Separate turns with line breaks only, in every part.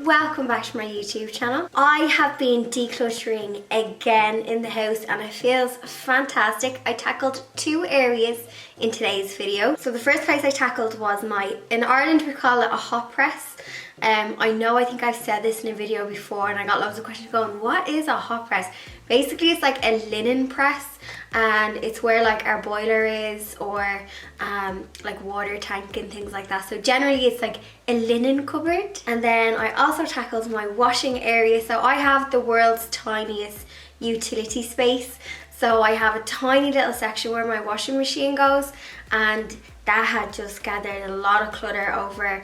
welcome back to my YouTube channel. I have been decluttering again in the house and it feels fantastic. I tackled 2 areas in today's video. So the first place I tackled was in Ireland we call it a hot press. I think I've said this in a video before and I got loads of questions going, what is a hot press? Basically it's like a linen press and it's where like our boiler is or like water tank and things like that. So generally it's like a linen cupboard. And then I also tackled my washing area. So I have the world's tiniest utility space. So I have a tiny little section where my washing machine goes, and that had just gathered a lot of clutter over,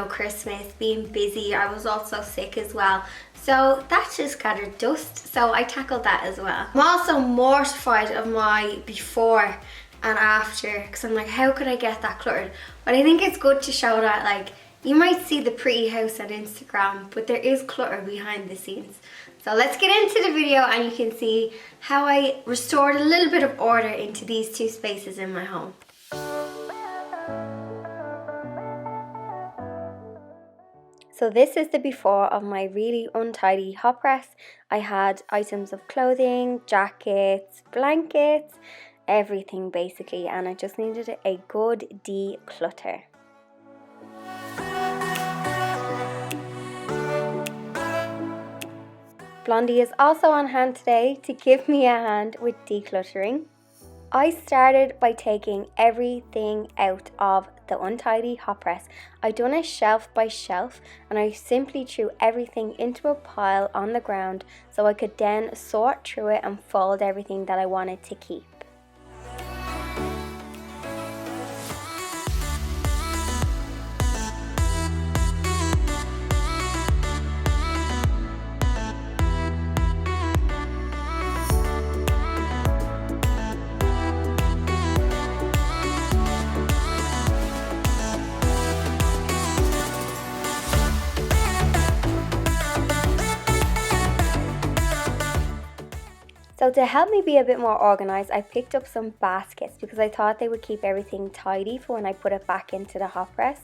Christmas, being busy. I was also sick as well. So that just gathered dust. So I tackled that as well. I'm also mortified of my before and after because I'm like, how could I get that cluttered? But I think it's good to show that, like, you might see the pretty house on Instagram, but there is clutter behind the scenes. So let's get into the video and you can see how I restored a little bit of order into these 2 spaces in my home. So this is the before of my really untidy hot press. I had items of clothing, jackets, blankets, everything basically, and I just needed a good declutter. Blondie is also on hand today to give me a hand with decluttering. I started by taking everything out of the untidy hot press. I done it shelf by shelf and I simply threw everything into a pile on the ground so I could then sort through it and fold everything that I wanted to keep. So to help me be a bit more organised, I picked up some baskets because I thought they would keep everything tidy for when I put it back into the hot press.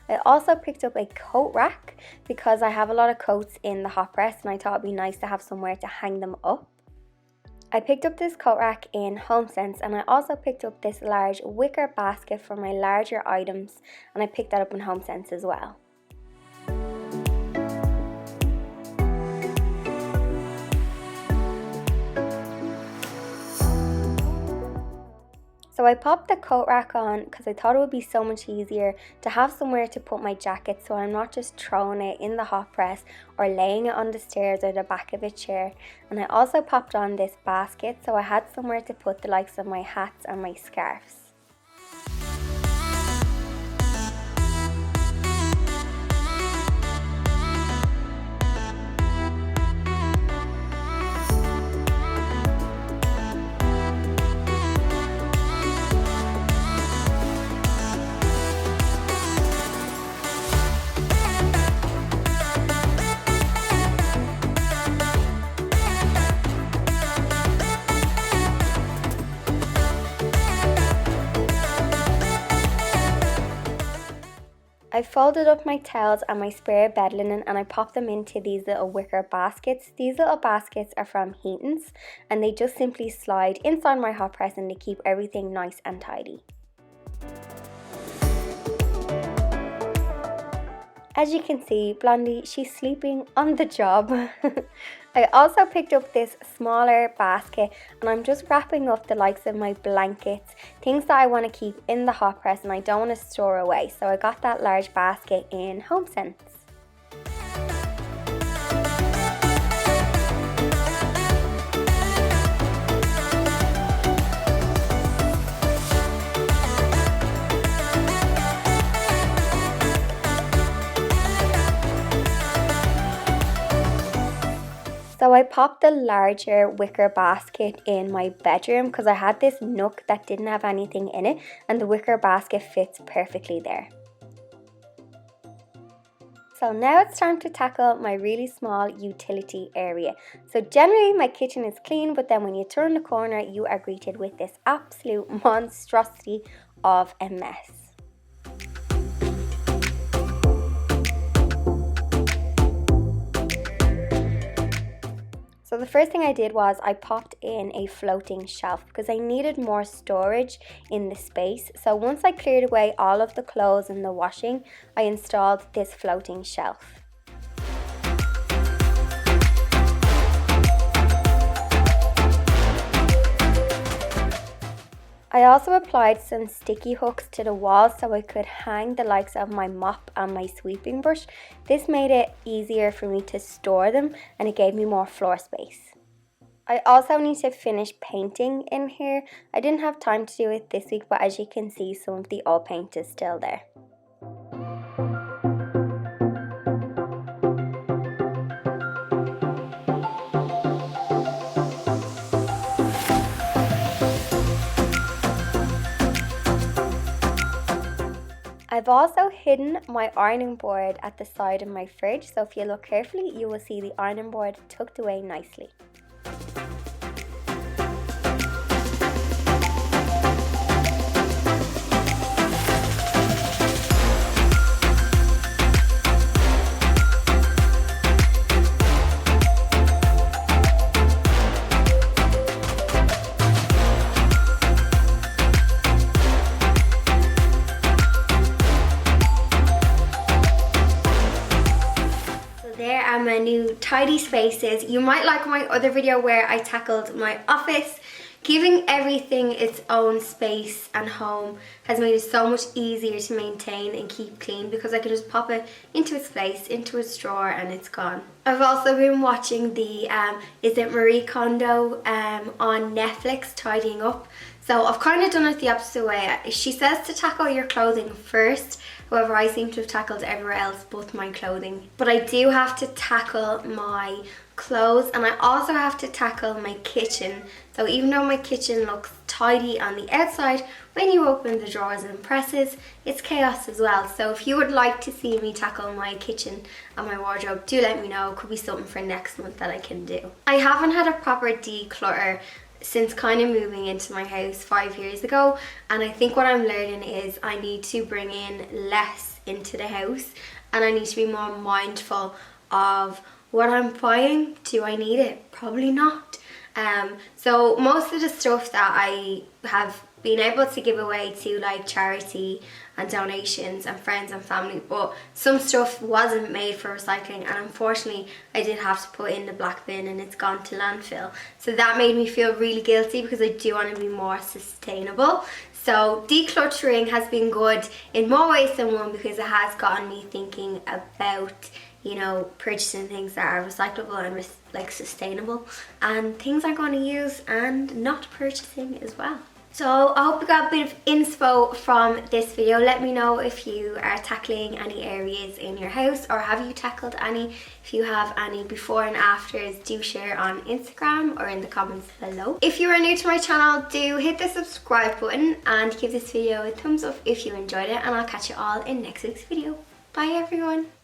I also picked up a coat rack because I have a lot of coats in the hot press and I thought it'd be nice to have somewhere to hang them up. I picked up this coat rack in HomeSense and I also picked up this large wicker basket for my larger items, and I picked that up in HomeSense as well. So I popped the coat rack on because I thought it would be so much easier to have somewhere to put my jacket so I'm not just throwing it in the hot press or laying it on the stairs or the back of a chair. And I also popped on this basket so I had somewhere to put the likes of my hats and my scarves. I folded up my towels and my spare bed linen and I popped them into these little wicker baskets. These little baskets are from Heatons and they just simply slide inside my hot press and they keep everything nice and tidy. As you can see, Blondie, she's sleeping on the job. I also picked up this smaller basket and I'm just wrapping up the likes of my blankets, things that I want to keep in the hot press and I don't want to store away. So I got that large basket in HomeSense. So I popped the larger wicker basket in my bedroom because I had this nook that didn't have anything in it and the wicker basket fits perfectly there. So now it's time to tackle my really small utility area. So generally my kitchen is clean, but then when you turn the corner, you are greeted with this absolute monstrosity of a mess. the first thing I did was I popped in a floating shelf because I needed more storage in the space. So once I cleared away all of the clothes and the washing, I installed this floating shelf. I also applied some sticky hooks to the walls so I could hang the likes of my mop and my sweeping brush. This made it easier for me to store them and it gave me more floor space. I also need to finish painting in here. I didn't have time to do it this week, but as you can see, some of the old paint is still there. I've also hidden my ironing board at the side of my fridge, so if you look carefully, you will see the ironing board tucked away nicely. There are my new tidy spaces. You might like my other video where I tackled my office. Giving everything its own space and home has made it so much easier to maintain and keep clean because I can just pop it into its place, into its drawer, and it's gone. I've also been watching the is it Marie Kondo on Netflix, tidying up. So I've kind of done it the opposite way. She says to tackle your clothing first. However, I seem to have tackled everywhere else but my clothing. But I do have to tackle my clothes and I also have to tackle my kitchen. So even though my kitchen looks tidy on the outside, when you open the drawers and presses, it's chaos as well. So if you would like to see me tackle my kitchen and my wardrobe, do let me know. It could be something for next month that I can do. I haven't had a proper declutter since kind of moving into my house 5 years ago, and I think what I'm learning is I need to bring in less into the house and I need to be more mindful of what I'm buying. Do I need it? Probably not. So most of the stuff that I have been able to give away to like charity and donations and friends and family, but some stuff wasn't made for recycling and unfortunately I did have to put in the black bin and it's gone to landfill. So that made me feel really guilty because I do want to be more sustainable. So decluttering has been good in more ways than one because it has gotten me thinking about, you know, purchasing things that are recyclable and like sustainable and things I'm going to use and not purchasing as well. So I hope you got a bit of inspo from this video. Let me know if you are tackling any areas in your house or have you tackled any. If you have any before and afters, do share on Instagram or in the comments below. If you are new to my channel, do hit the subscribe button and give this video a thumbs up if you enjoyed it, and I'll catch you all in next week's video. Bye everyone.